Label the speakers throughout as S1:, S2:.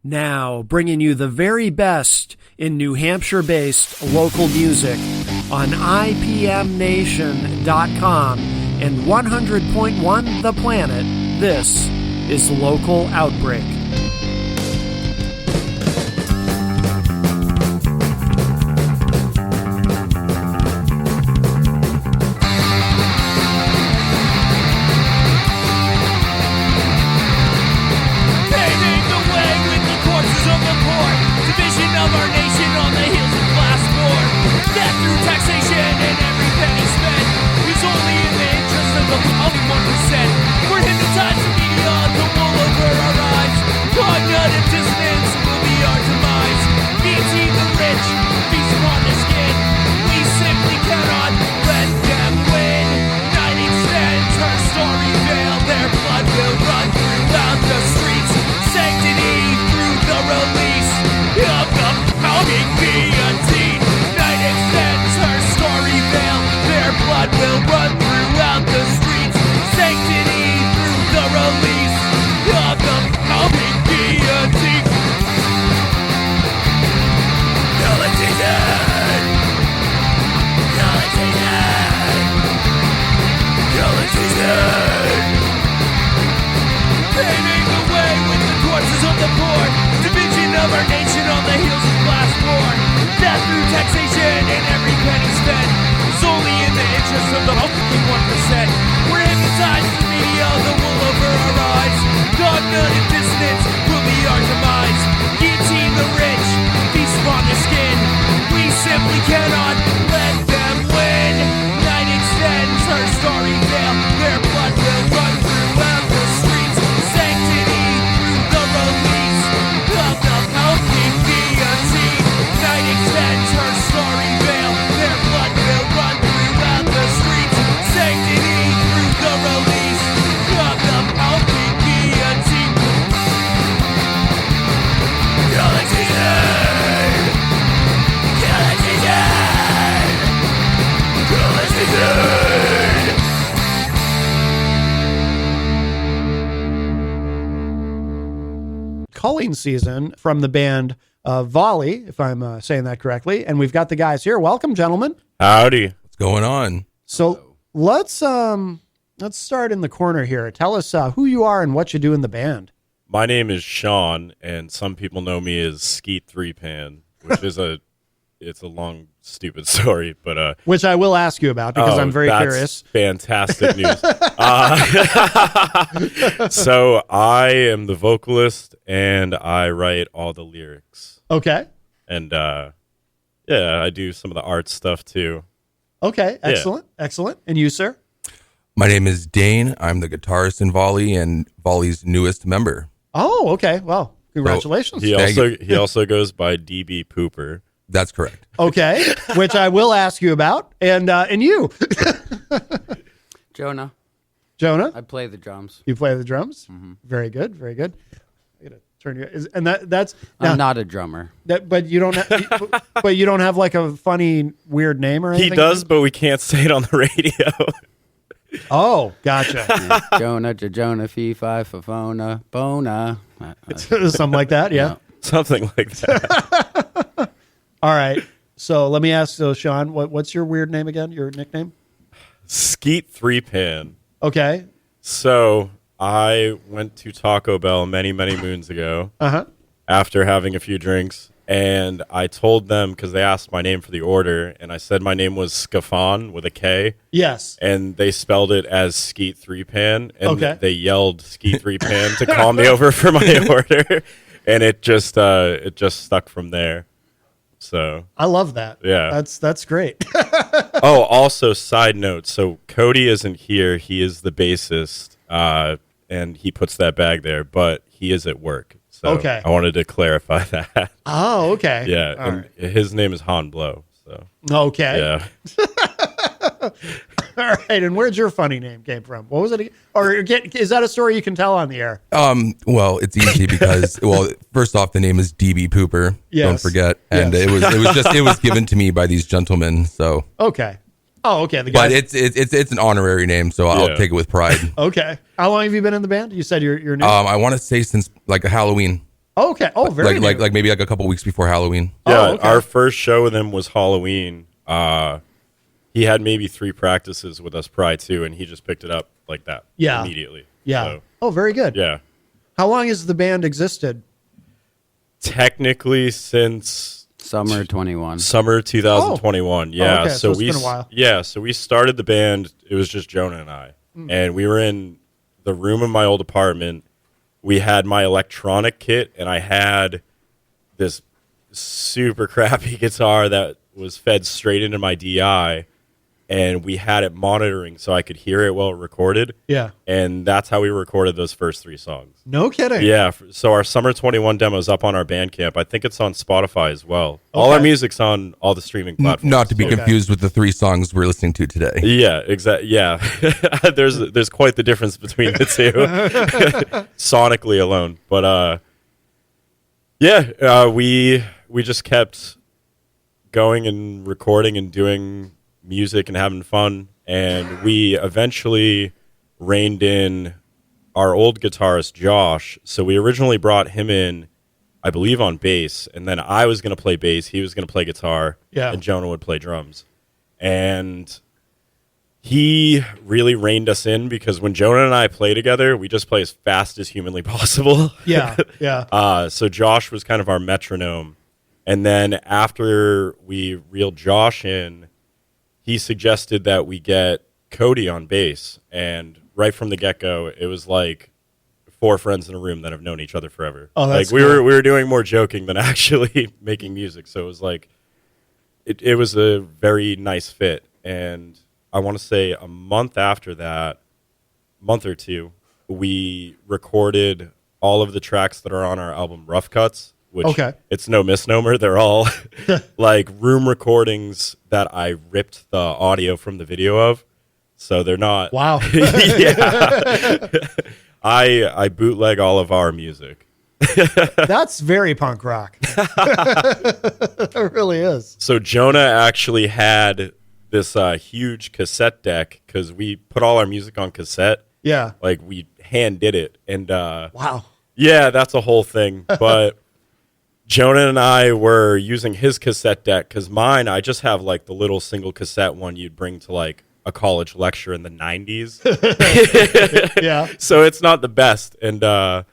S1: Now, bringing you the very best in New Hampshire-based local music on IPMNation.com and 100.1 The Planet, this is Local Outbreak. Culling season from the band Vauli, if I'm saying that correctly. And we've got the guys here. Welcome, gentlemen.
S2: Howdy.
S3: What's going on?
S1: So let's start in the corner here. Tell us who you are and what you do in the band.
S2: My name is Sean, and some people know me as Skeet Three Pan, which is it's a long, stupid story, but
S1: which I will ask you about because I'm very curious.
S2: Fantastic news. So I am the vocalist, and I write all the lyrics.
S1: Okay.
S2: And yeah, I do some of the art stuff too.
S1: Okay, excellent, excellent. And you, sir?
S3: My name is Dane. I'm the guitarist in Vauli and Vauli's newest member.
S1: Oh, okay. Well, congratulations.
S2: He also goes by DB Pooper.
S3: That's correct.
S1: Okay, which I will ask you about. And you?
S4: Jonah.
S1: Jonah?
S4: I play the drums.
S1: You play the drums?
S4: Mm-hmm.
S1: Very good, very good. I gotta turn you. That's.
S4: I'm not a drummer.
S1: But you don't. But you don't have like a funny, weird name or anything.
S2: He does, but we can't say it on the radio.
S1: Oh, gotcha.
S4: Jonah, Jonah, Fee, Fi, Fafona, Bona.
S1: Something like that, yeah.
S2: Something like that.
S1: All right. So let me ask, Sean, what's your weird name again? Your nickname?
S2: Skeet Three Pan.
S1: Okay.
S2: So I went to Taco Bell many, many moons ago after having a few drinks. And I told them, because they asked my name for the order, and I said my name was Scafon with a K.
S1: Yes.
S2: And they spelled it as Skeet Three Pan. And they yelled Skeet Three Pan to call me over for my order. And it just stuck from there. So
S1: I love that.
S2: Yeah.
S1: That's great.
S2: Oh, also, side note. So Cody isn't here. He is the bassist, and he puts that bag there, but he is at work. So I wanted to clarify that.
S1: Oh, okay.
S2: Yeah, and his name is Han Blow. So
S1: okay.
S2: Yeah.
S1: All right, and where'd your funny name came from? What was it? Or is that a story you can tell on the air?
S3: Well, it's easy because first off, the name is DB Pooper.
S1: Yes.
S3: Don't forget, and it was given to me by these gentlemen. So
S1: okay. Oh, okay.
S3: But it's an honorary name, so I'll take it with pride.
S1: Okay. How long have you been in the band? You said your name.
S3: I want to say since like a Halloween.
S1: Okay. Oh, very
S3: like maybe like a couple weeks before Halloween.
S2: Yeah,
S1: okay.
S2: our first show with him was Halloween. He had maybe 3 practices with us prior to, and he just picked it up like that immediately.
S1: Yeah.
S2: So,
S1: oh, very good.
S2: yeah.
S1: How long has the band existed?
S2: Technically since
S4: Summer 21.
S2: summer 2021. Yeah.
S1: okay, so it's been a while.
S2: Yeah, so we started the band, it was just Jonah and I. And we were in the room of my old apartment. We had my electronic kit, and I had this super crappy guitar that was fed straight into my DI, and we had it monitoring so I could hear it while it recorded.
S1: Yeah.
S2: And that's how we recorded those first 3 songs.
S1: No kidding.
S2: Yeah, so our Summer 21 demo is up on our Bandcamp. I think it's on Spotify as well. All our music's on all the streaming platforms.
S3: Not to be confused with the 3 songs we're listening to today.
S2: Yeah, exactly. Yeah, there's quite the difference between the two, sonically alone. But we just kept going and recording and doing music and having fun, and we eventually reined in our old guitarist Josh. So we originally brought him in, I believe, on bass, and then I was going to play bass, he was going to play guitar, and Jonah would play drums. And he really reined us in, because when Jonah and I play together, we just play as fast as humanly possible.
S1: Yeah. Yeah.
S2: So Josh was kind of our metronome. And then after we reeled Josh in, he suggested that we get Cody on bass. And right from the get-go, it was like 4 friends in a room that have known each other forever.
S1: Oh, that's
S2: like we
S1: cool.
S2: were doing more joking than actually making music. So it was like it was a very nice fit. And I want to say a month after that, month or two, we recorded all of the tracks that are on our album Rough Cuts, which it's no misnomer. They're all like room recordings that I ripped the audio from the video of. So they're not.
S1: Wow.
S2: Yeah. I bootleg all of our music.
S1: That's very punk rock. It really is.
S2: So Jonah actually had this huge cassette deck, because we put all our music on cassette.
S1: Yeah.
S2: Like we hand did it. And
S1: wow.
S2: Yeah, that's a whole thing. But Jonah and I were using his cassette deck, because mine, I just have like the little single cassette one you'd bring to like a college lecture in the 90s.
S1: Yeah.
S2: So it's not the best. And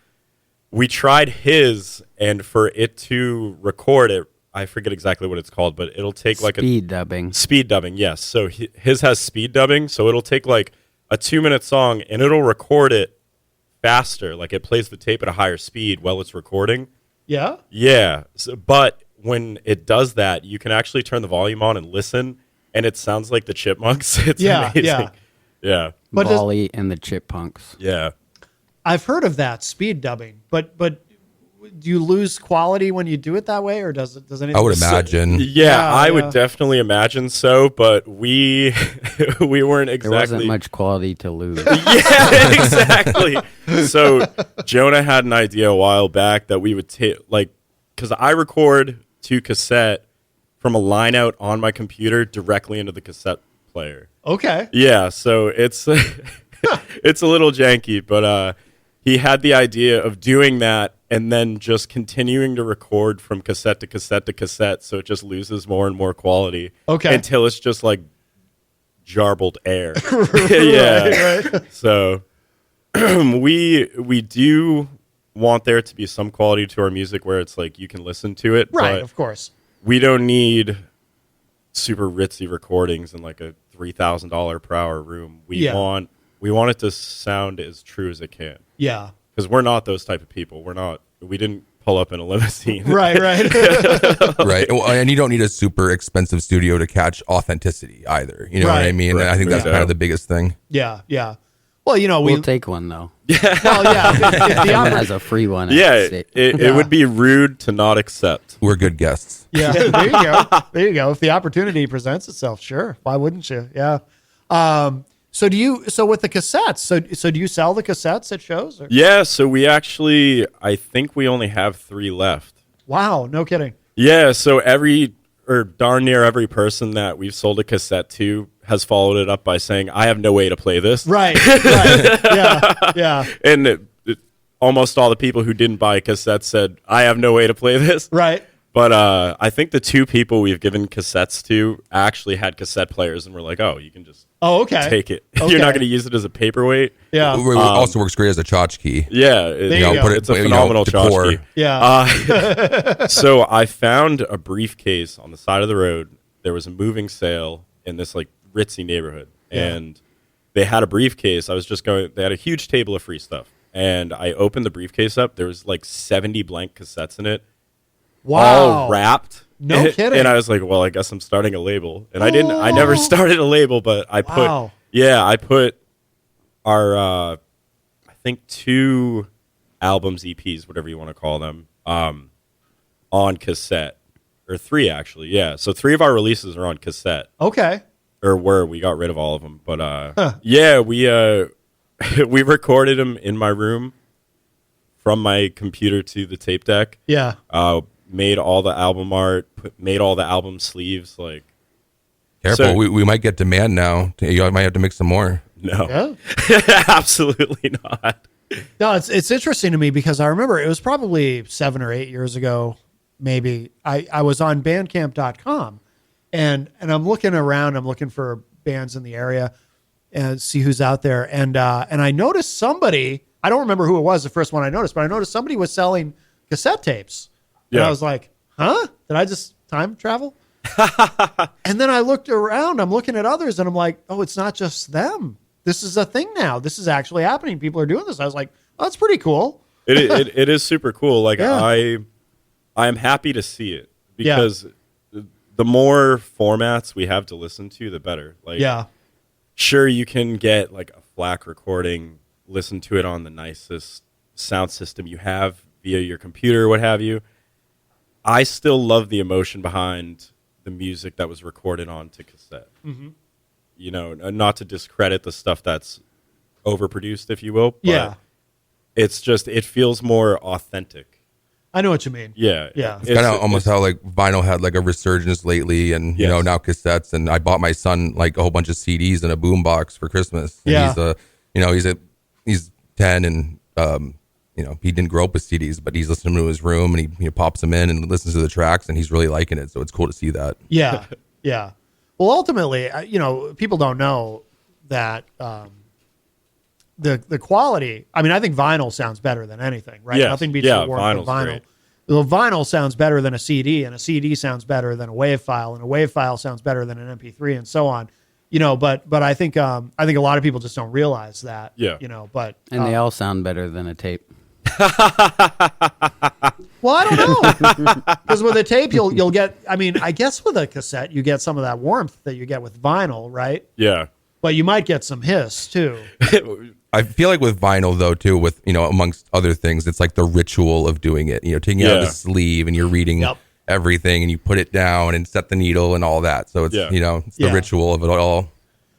S2: we tried his, and for it to record it, I forget exactly what it's called, but it'll take like
S4: speed dubbing.
S2: Speed dubbing, yes. So his has speed dubbing, so it'll take like a 2-minute song, and it'll record it faster. Like it plays the tape at a higher speed while it's recording.
S1: Yeah?
S2: Yeah. So, but when it does that, you can actually turn the volume on and listen, and it sounds like the Chipmunks. It's amazing.
S1: Yeah.
S2: Yeah.
S1: But
S4: Vauli and the Chipmunks.
S2: Yeah.
S1: I've heard of that, speed dubbing, but do you lose quality when you do it that way, or does anything?
S3: I would imagine.
S2: Yeah, I would definitely imagine so, but we weren't exactly.
S4: There wasn't much quality to lose.
S2: Yeah, exactly. So Jonah had an idea a while back that we would take, like, because I record to cassette from a line out on my computer directly into the cassette player.
S1: Okay.
S2: Yeah, so it's it's a little janky, but he had the idea of doing that and then just continuing to record from cassette to cassette to cassette, so it just loses more and more quality.
S1: Okay.
S2: Until it's just like jarbled air. Yeah.
S1: Right.
S2: So we do want there to be some quality to our music where it's like you can listen to it.
S1: Right,
S2: but
S1: of course.
S2: we don't need super ritzy recordings in like a $3,000 per hour room. We want it to sound as true as it can.
S1: Yeah.
S2: Because we're not those type of people. We didn't pull up in a limousine.
S1: Right.
S3: Right. Well, and you don't need a super expensive studio to catch authenticity either. You know what I mean?
S2: Right.
S3: And I think that's kind of the biggest thing.
S1: Yeah. Well,
S4: we'll take one though.
S1: Well, yeah. If
S4: Someone has a free one.
S2: It would be rude to not accept.
S3: We're good guests.
S1: Yeah. There you go. If the opportunity presents itself, sure. Why wouldn't you? Yeah. So with the cassettes, so do you sell the cassettes at shows? Or?
S2: Yeah, so I think we only have 3 left.
S1: Wow, no kidding.
S2: Yeah, so darn near every person that we've sold a cassette to has followed it up by saying, I have no way to play this.
S1: Right. Yeah.
S2: And almost all the people who didn't buy cassettes said, I have no way to play this.
S1: Right.
S2: But I think the 2 people we've given cassettes to actually had cassette players, and we're like, oh, you can just
S1: okay.
S2: take it.
S1: Okay.
S2: You're not going to use it as a paperweight.
S1: Yeah.
S3: It also works great as a tchotchke.
S2: Yeah. It's a phenomenal tchotchke.
S1: Yeah.
S2: So I found a briefcase on the side of the road. There was a moving sale in this like ritzy neighborhood, and they had a briefcase. They had a huge table of free stuff, and I opened the briefcase up. There was like 70 blank cassettes in it.
S1: Wow.
S2: All wrapped.
S1: No kidding.
S2: And I was like, well, I guess I'm starting a label. And I never started a label, but I put our, I think 2 albums, EPs, whatever you want to call them, on cassette. Or 3, actually. Yeah. So 3 of our releases are on cassette.
S1: Okay.
S2: We got rid of all of them. But, we recorded them in my room from my computer to the tape deck.
S1: Yeah.
S2: Made all the album art, made all the album sleeves. Like,
S3: careful,
S2: so,
S3: we might get demand now. You might have to make some more.
S2: No,
S1: yeah.
S2: absolutely not.
S1: No, it's interesting to me because I remember it was probably 7 or 8 years ago, maybe. I was on Bandcamp.com, and I'm looking around. I'm looking for bands in the area and see who's out there. And I noticed somebody. I don't remember who it was. The first one I noticed, but I noticed somebody was selling cassette tapes. And I was like, huh? Did I just time travel? And then I looked around. I'm looking at others, and I'm like, oh, it's not just them. This is a thing now. This is actually happening. People are doing this. I was like, oh, that's pretty cool.
S2: It is super cool. Like,
S1: Yeah.
S2: I'm happy to see it because the more formats we have to listen to, the better. Like, sure, you can get like a FLAC recording, listen to it on the nicest sound system you have via your computer, what have you. I still love the emotion behind the music that was recorded onto cassette. Mm-hmm. You know, not to discredit the stuff that's overproduced, if you will. But it's just, it feels more authentic.
S1: I know what you mean.
S2: Yeah.
S3: It's kind of almost how like vinyl had like a resurgence lately, and you know, now cassettes. And I bought my son like a whole bunch of CDs and a boombox for Christmas. And he's 10, and you know, he didn't grow up with CDs, but he's listening to his room, and he pops them in and listens to the tracks, and he's really liking it. So it's cool to see that.
S1: Yeah. Yeah. Well, ultimately, you know, people don't know that the quality. I mean, I think vinyl sounds better than anything, right?
S2: Yes.
S1: Nothing beats the warmth of vinyl.
S2: Great.
S1: The vinyl sounds better than a CD, and a CD sounds better than a WAV file, and a WAV file sounds better than an MP3, and so on. You know, but I think a lot of people just don't realize that.
S2: Yeah.
S1: You know, but
S4: And they all sound better than a tape.
S1: well, I don't know, because with a tape you'll get. I mean, I guess with a cassette you get some of that warmth that you get with vinyl, right?
S2: Yeah.
S1: But you might get some hiss too.
S3: I feel like with vinyl though too, with, you know, amongst other things, it's like the ritual of doing it. You know, taking out the sleeve and you're reading everything, and you put it down and set the needle and all that. So it's you know, it's the ritual of it all.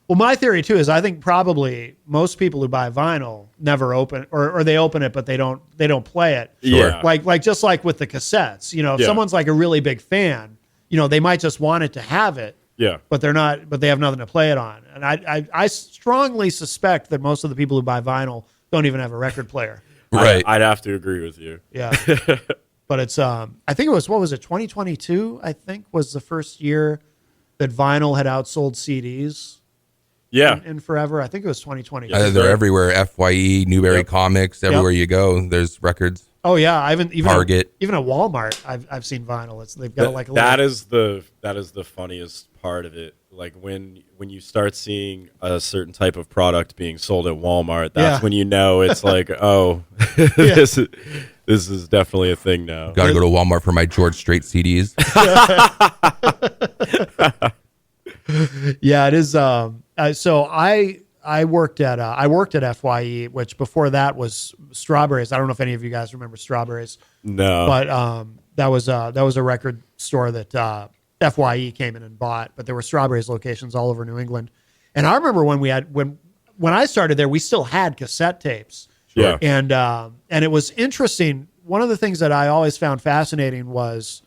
S1: Well, my theory too is I think probably most people who buy vinyl never open, or they open it but they don't play it.
S2: Yeah.
S1: Like just like with the cassettes, you know, if someone's like a really big fan, you know, they might just want it to have it.
S2: Yeah.
S1: But they have nothing to play it on. And I strongly suspect that most of the people who buy vinyl don't even have a record player.
S3: Right.
S2: I'd have to agree with you.
S1: Yeah. But it's I think it was 2022, I think, was the first year that vinyl had outsold CDs.
S2: Yeah.
S1: In forever. I think it was 2022.
S3: They're everywhere. FYE, Newberry Comics, everywhere you go, there's records.
S1: Oh yeah, I haven't even
S3: Target.
S1: Even at Walmart, I've seen vinyl. They've got like a
S2: that is the funniest part of it. Like when you start seeing a certain type of product being sold at Walmart, that's when you know it's like, oh, this is definitely a thing now.
S3: Got to go to Walmart for my George Strait CDs.
S1: Yeah, it is. So I worked at FYE, which before that was Strawberries. I don't know if any of you guys remember Strawberries.
S2: No,
S1: but that was a record store that FYE came in and bought. But there were Strawberries locations all over New England. And I remember when I started there, we still had cassette tapes.
S2: Yeah,
S1: and it was interesting. One of the things that I always found fascinating was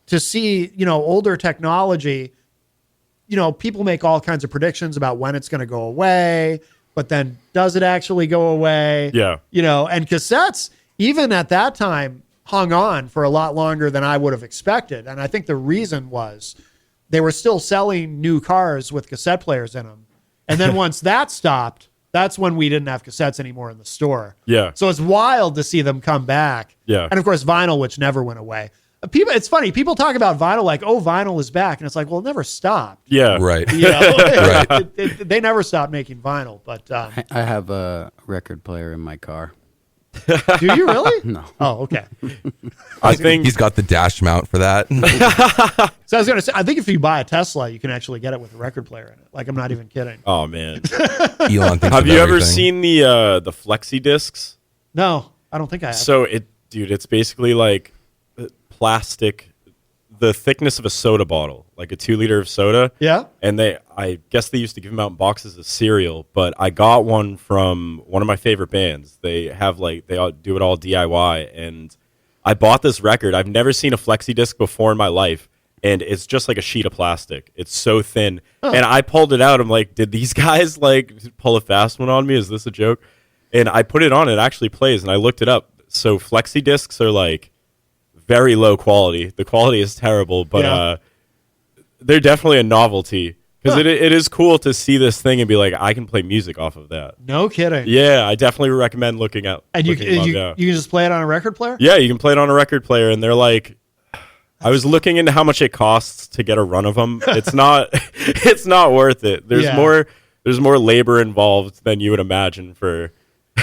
S1: to see, you know, older technology. You know, people make all kinds of predictions about when it's going to go away. but then does it actually go away?
S2: Yeah.
S1: And cassettes, even at that time, hung on for a lot longer than I would have expected. And I think the reason was they were still selling new cars with cassette players in them. And then once that stopped, that's when we didn't have cassettes anymore in the store.
S2: Yeah.
S1: So it's wild to see them come back.
S2: Yeah.
S1: And of course, vinyl, which never went away. It's funny. People talk about vinyl like, oh, vinyl is back. And it's like, well, it never stopped.
S2: Yeah.
S3: Right.
S1: Right. They never stopped making vinyl. But
S4: I have a record player in my car.
S1: do you really?
S4: No.
S1: Oh, okay.
S2: I think
S3: He's got the dash mount for that.
S1: So I was going to say, I think if you buy a Tesla, you can actually get it with a record player in it. Like, I'm not even kidding.
S2: Oh man.
S3: Elon thinks
S2: Have
S3: of
S2: you ever
S3: everything.
S2: seen the flexi discs?
S1: No, I don't think I have.
S2: So it's basically like plastic, the thickness of a soda bottle, like a 2 liter of soda.
S1: Yeah.
S2: And I guess they used to give them out in boxes of cereal, but I got one from one of my favorite bands. They all do it all DIY, and I bought this record. I've never seen a flexi disc before in my life, and it's just like a sheet of plastic. It's so thin. And I pulled it out. I'm like, did these guys like pull a fast one on me? Is this a joke? And I put it on. It actually plays, and I looked it up. So flexi discs are like very low quality. The quality is terrible, but they're definitely a novelty because it is cool to see this thing and be like, I can play music off of that.
S1: No kidding.
S2: Yeah, I definitely recommend looking at.
S1: And you can just play it on a record player?
S2: Yeah, you can play it on a record player, and they're like, I was looking into how much it costs to get a run of them. It's not worth it. There's more labor involved than you would imagine for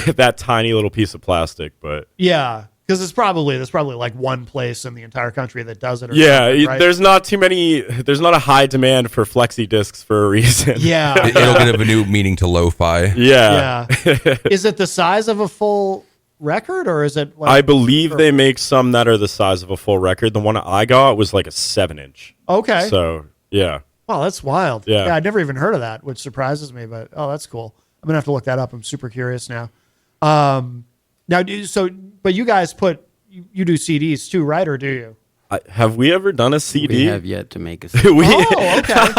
S2: that tiny little piece of plastic, but
S1: yeah. Because there's probably like one place in the entire country that does it. Right?
S2: There's not a high demand for flexi discs for a reason.
S1: Yeah.
S3: It'll get a new meaning to lo-fi.
S2: Yeah.
S1: Is it the size of a full record, or is it? Like,
S2: I believe they make some that are the size of a full record. The one I got was like a 7-inch.
S1: Okay.
S2: So yeah.
S1: Wow, that's wild.
S2: Yeah.
S1: I'd never even heard of that, which surprises me. But that's cool. I'm gonna have to look that up. I'm super curious now. But you guys you do CDs too, right? Or do you?
S2: Have we ever done a CD?
S4: We have yet to make a CD.
S1: Oh, okay.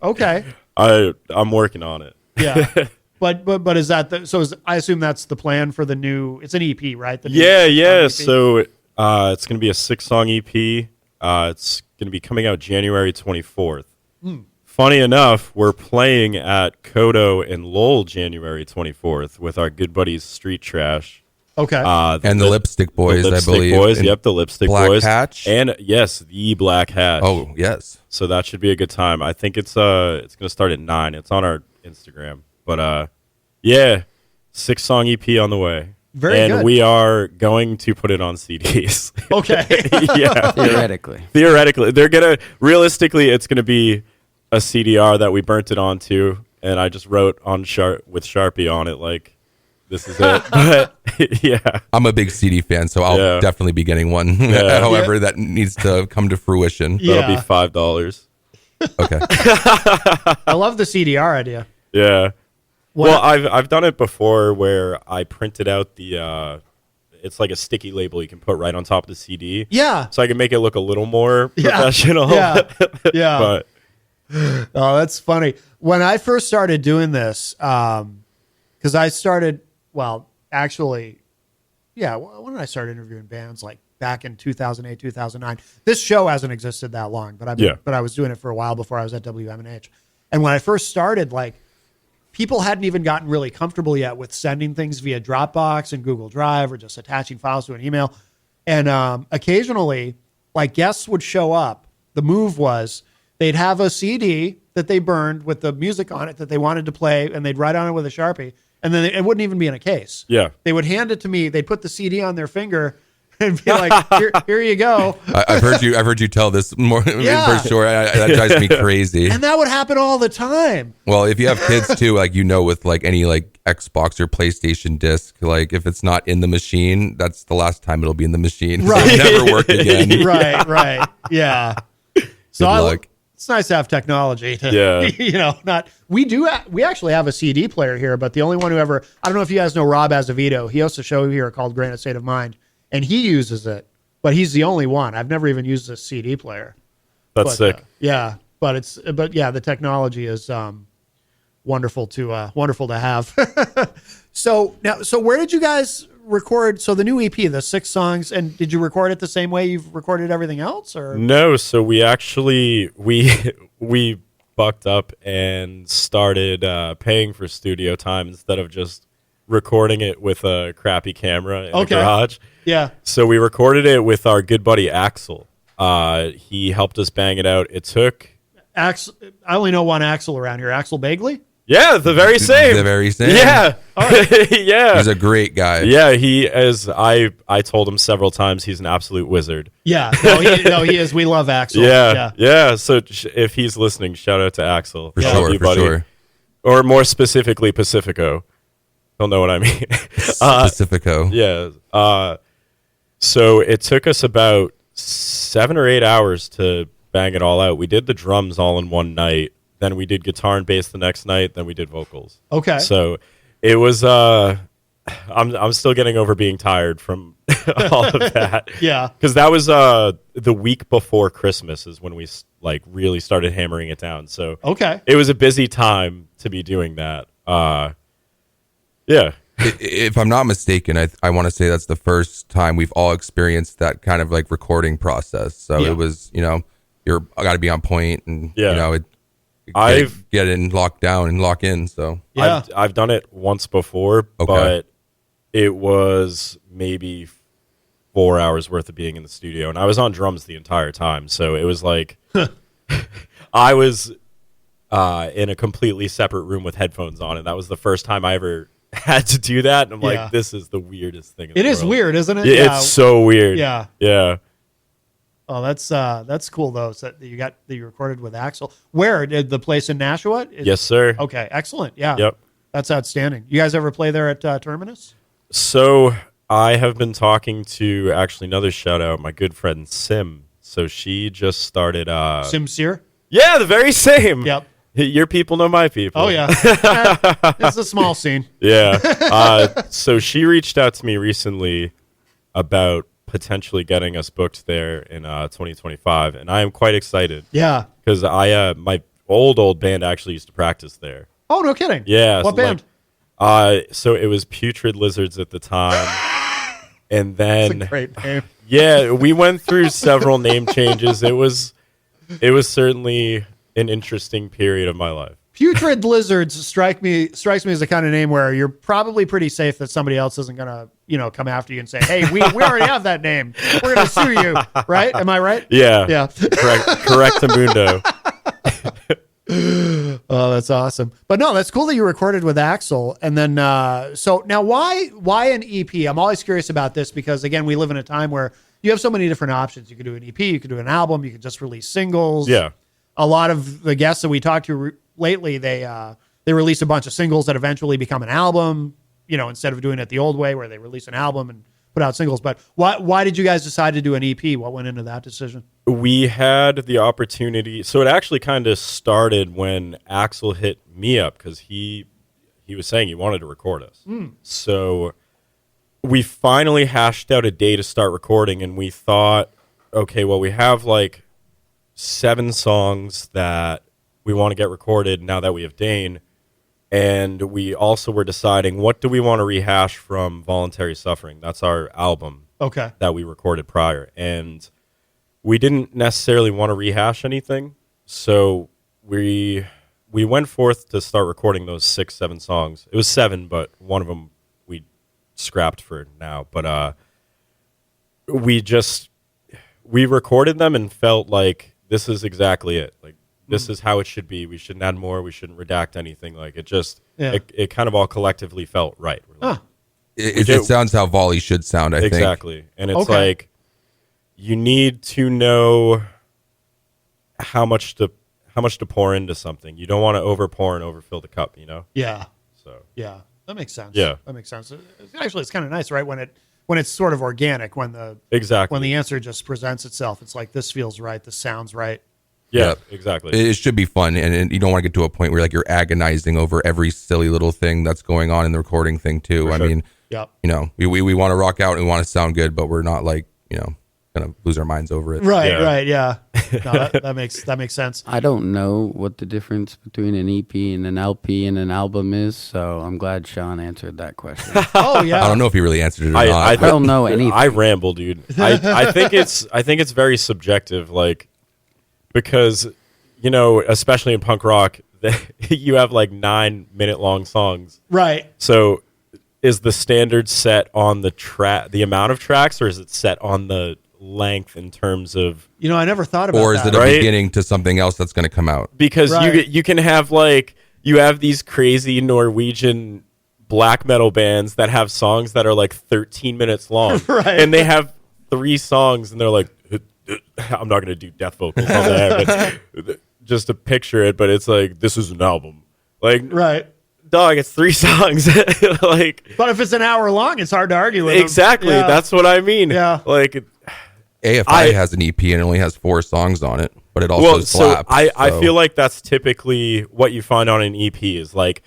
S1: Okay.
S2: I'm working on it.
S1: Yeah. But is that I assume that's the plan for the new? It's an EP, right? The new
S2: Yeah.
S1: EP?
S2: So it's gonna be a 6-song EP. It's gonna be coming out January 24th. Funny enough, we're playing at Kodo in Lowell January 24th with our good buddies Street Trash.
S1: Okay.
S3: And the Lipstick Boys,
S2: the Lipstick
S3: I believe.
S2: Boys,
S3: And
S2: yep, the Lipstick
S3: Black
S2: Boys.
S3: Hatch.
S2: And yes, the Black Hatch.
S3: Oh, yes.
S2: So that should be a good time. I think it's going to start at 9. It's on our Instagram. But yeah, 6-song EP on the way.
S1: Very good.
S2: And we are going to put it on CDs.
S1: Okay.
S2: Yeah.
S4: Theoretically.
S2: Realistically, it's going to be a CDR that we burnt it onto, and I just wrote on with Sharpie on it like, this is it. But yeah.
S3: I'm a big CD fan, so I'll definitely be getting one. However, that needs to come to fruition.
S2: That'll be $5.
S3: Okay.
S1: I love the CDR idea.
S2: Yeah. Well, I've done it before where I printed out it's like a sticky label you can put right on top of the CD.
S1: Yeah.
S2: So I can make it look a little more professional.
S1: Yeah. Yeah.
S2: But
S1: oh, that's funny. When I first started doing this, because I started, when did I start interviewing bands? Like back in 2008, 2009. This show hasn't existed that long, but I was doing it for a while before I was at WMNH. And when I first started, like, people hadn't even gotten really comfortable yet with sending things via Dropbox and Google Drive or just attaching files to an email. And occasionally, like, guests would show up. The move was they'd have a CD that they burned with the music on it that they wanted to play, and they'd write on it with a Sharpie. And then it wouldn't even be in a case.
S2: Yeah.
S1: They would hand it to me. They'd put the CD on their finger and be like, here you go.
S3: I've heard you tell this more for sure. That drives me crazy.
S1: And that would happen all the time.
S3: Well, if you have kids too, like, with like any like Xbox or PlayStation disc, like if it's not in the machine, that's the last time it'll be in the machine.
S1: Right.
S3: It'll never work again.
S1: Right. Yeah. So
S3: Good luck.
S1: it's nice to have technology to, we actually have a CD player here, but the only one who ever, I don't know if you guys know Rob Azevedo. He hosts a show here called Granite State of Mind, and he uses it, but he's the only one. I've never even used a CD player.
S2: That's sick.
S1: But the technology is wonderful to have. So where did you guys record? So the new EP, the 6 songs, and did you record it the same way you've recorded everything else, or
S2: no? So we actually we bucked up and started paying for studio time instead of just recording it with a crappy camera in the garage.
S1: Yeah.
S2: So we recorded it with our good buddy Axel. He helped us bang it out. It took
S1: Axel. I only know one Axel around here. Axel Bagley.
S2: Yeah, the very same.
S3: The very same.
S2: Yeah. Yeah.
S3: He's a great guy.
S2: Yeah, he as I told him several times, he's an absolute wizard.
S1: Yeah. No, he is. We love Axel.
S2: Yeah. So if he's listening, shout out to Axel.
S3: For sure.
S2: Or more specifically, Pacifico. He'll know what I mean.
S3: Pacifico.
S2: Yeah. So it took us about 7 or 8 hours to bang it all out. We did the drums all in one night. Then we did guitar and bass the next night. Then we did vocals.
S1: Okay.
S2: So it was. I'm still getting over being tired from all of that.
S1: Yeah.
S2: Because that was the week before Christmas is when we really started hammering it down. So it was a busy time to be doing that. Yeah.
S3: If I'm not mistaken, I want to say that's the first time we've all experienced that kind of like recording process. So it was, you're got to be on point and, get in, lock down and lock in. So
S2: I've done it once before, but it was maybe 4 hours worth of being in the studio, and I was on drums the entire time. So it was like I was in a completely separate room with headphones on, and that was the first time I ever had to do that. And I'm like, this is the weirdest thing.
S1: It is weird, isn't it?
S2: Yeah, it's so weird. Yeah.
S1: Oh, that's cool though. So that you recorded with Axel. Where did the place in Nashua?
S2: Yes, sir.
S1: Okay, excellent. Yeah.
S2: Yep.
S1: That's outstanding. You guys ever play there at Terminus?
S2: So I have been talking to another shout out, my good friend Sim. So she just started
S1: Sincere?
S2: Yeah, the very same.
S1: Yep.
S2: Your people know my people.
S1: Oh yeah. It's a small scene.
S2: Yeah. So she reached out to me recently about potentially getting us booked there in 2025, and I am quite excited.
S1: Yeah.
S2: Because my old band actually used to practice there.
S1: Oh, no kidding.
S2: Yeah.
S1: What band?
S2: So it was Putrid Lizards at the time. And then
S1: that's a great name.
S2: Yeah, we went through several name changes. It was certainly an interesting period of my life.
S1: Putrid Lizards strikes me as the kind of name where you're probably pretty safe that somebody else isn't gonna, come after you and say, "Hey, we already have that name. We're gonna sue you." Right? Am I right?
S2: Yeah.
S1: Yeah.
S2: Correct, Mundo.
S1: Oh, that's awesome. But no, that's cool that you recorded with Axel. And then, so now why an EP? I'm always curious about this because again, we live in a time where you have so many different options. You could do an EP, you could do an album, you could just release singles.
S2: Yeah.
S1: A lot of the guests that we talked to lately, they release a bunch of singles that eventually become an album, instead of doing it the old way where they release an album and put out singles. But why did you guys decide to do an EP? What went into that decision?
S2: We had the opportunity. So it actually kind of started when Axel hit me up because he was saying he wanted to record us. So we finally hashed out a day to start recording, and we thought, okay, well, we have 7 songs that we want to get recorded now that we have Dane. And we also were deciding, what do we want to rehash from Voluntary Suffering? That's our album that we recorded prior. And we didn't necessarily want to rehash anything. So we went forth to start recording those 6-7 songs. It was 7, but one of them we scrapped for now. But we recorded them and felt like this is exactly it. This is how it should be. We shouldn't add more. We shouldn't redact anything. It kind of all collectively felt right.
S3: It sounds how Vauli should sound, I think.
S2: Exactly. And it's you need to know how much to pour into something. You don't want to over-pour and overfill the cup,
S1: Yeah.
S2: So.
S1: Yeah. That makes sense.
S2: Yeah.
S1: That makes sense. Actually, it's kind of nice, right? When it's sort of organic, when the answer just presents itself. It's like, this feels right. This sounds right.
S2: Yeah, exactly.
S3: It should be fun, and you don't want to get to a point where you're agonizing over every silly little thing that's going on in the recording thing too. I mean, we want to rock out and we want to sound good, but we're not gonna lose our minds over it.
S1: Right, yeah. No, that makes sense.
S4: I don't know what the difference between an EP and an LP and an album is, so I'm glad Sean answered that question.
S1: Oh yeah.
S3: I don't know if he really answered it or not.
S4: I don't know anything.
S2: I ramble, dude. I think it's very subjective, like, because, you know, especially in punk rock, you have like 9-minute long songs.
S1: Right.
S2: So is the standard set on the amount of tracks, or is it set on the length in terms of,
S1: You know, I never thought about that.
S3: Or is it a beginning to something else that's going to come out?
S2: because
S1: Right.
S2: you can have like, you have these crazy Norwegian black metal bands that have songs that are like 13 minutes long.
S1: Right.
S2: And they have 3 songs and they're like, I'm not going to do death vocals on there, but just to picture it, but it's like, this is an album. Like,
S1: Right.
S2: dog, it's 3 songs. Like,
S1: But if it's an hour long, it's hard to argue with them.
S2: exactly.
S1: Yeah.
S2: That's what I mean.
S1: Yeah.
S2: Like,
S3: AFI has an EP and it only has 4 songs on it, but it also slaps.
S2: I feel like that's typically what you find on an EP is like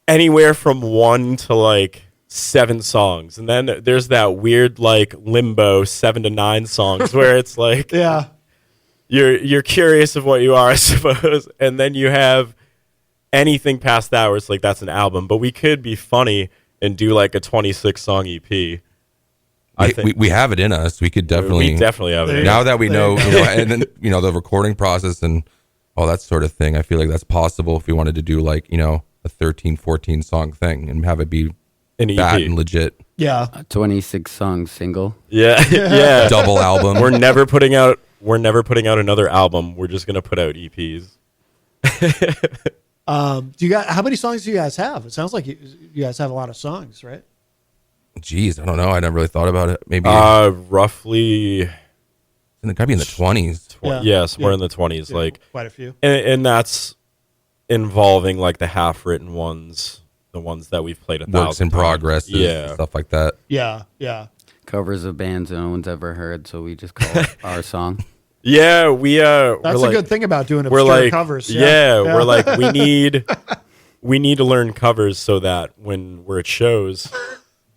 S2: anywhere from 1 to like 7 songs, and then there's that weird like limbo 7 to 9 songs where it's like
S1: Yeah.
S2: you're curious of what you are, I suppose, and then you have anything past that where it's like that's an album. But we could be funny and do like a 26 song EP. I think
S3: we have it in us. We could definitely
S2: we definitely have it.
S3: now that we know, and then the recording process and all that sort of thing. I feel like that's possible if we wanted to do like a 13, 14 song thing and have it be
S2: An EP.
S3: bad and legit.
S1: Yeah.
S4: A 26-song single.
S2: Yeah, yeah.
S3: Double album.
S2: We're never putting out another album. We're just gonna put out EPs.
S1: Do you guys? How many songs do you guys have? It sounds like you guys have a lot of songs, right?
S3: Jeez, I don't know. I never really thought about it. Maybe
S2: Roughly.
S3: it gotta be in the 20s.
S2: Yeah, somewhere in the 20s,
S1: Yeah,
S2: like,
S1: quite a few.
S2: and that's involving like the half-written ones, the ones that we've played
S3: Works in progress,
S2: Yeah.
S3: stuff like that.
S1: Yeah. Yeah.
S4: Covers of bands no one's ever heard, so we just call it our song.
S2: Yeah, we
S1: That's
S2: we're
S1: a good thing about doing
S2: We're
S1: obscure
S2: like
S1: covers.
S2: Yeah, we're like we need to learn covers so that when we're at shows,